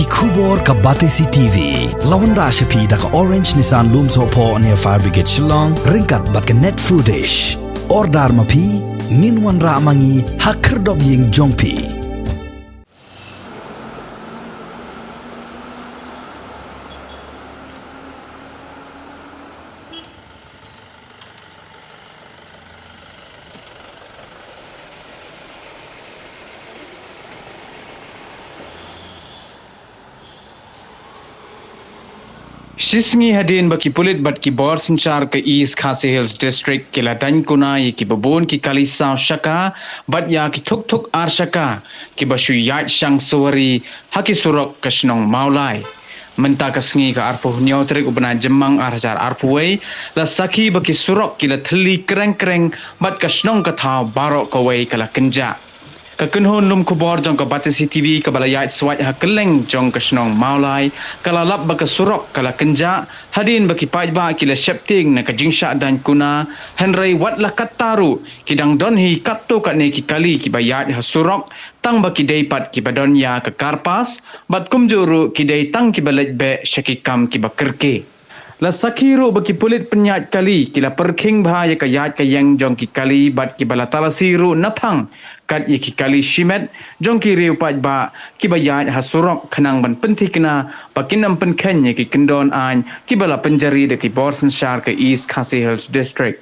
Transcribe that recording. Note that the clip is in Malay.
Kubor ka Batesi TV. Lawan Rashapi da ka Orange Nissan Looms Hopo near Fire Brigade Shillong. Ringkat bat ka net foodish. Ordar mapi, minwan ra mangi hakerdog ying jongpi. Sisngi hadin baki pulit bat ki bor sinchar ke East Khasi Hills District ki latany kuna ye ki babon ki kalisa shaka bat ya ki thuk thuk ar shaka ki basu yat shang suwari haki surok kasnong maulai menta kasngi ka arpu nyau trik ubna jemang arjar arpuwei la sakhi baki surok ki la thli kreng kreng bat kasnong ka tha barok kawai kala kenja ka kunhon lum kubor jong ka Batesi TV ka balayat swat ha keleng jong ka snong maulai kala lap ba ka surok kala kenja hadin baki pajba kila shepting na ka jingsha dan kuna henry wat la kataru kidang don hi katto ka ne ki kali ki bayat ha surok tang baki deipat ki badon ya ka karpas bat kumjuru ki dei tang ki balaj be shakikam ki bakerke la sakhiru baki pulit penyat kali kila perking bahaya ka yat ka yang jong ki kali bat ki balatalasiru naphang kat ye ki kali shimet jong ki riu paj ba ki bayat hasurok khanang ban penti kena bakinam pen khen ye ki kendon an ki bala penjari de ki borsen shar ke East Khasi Hills District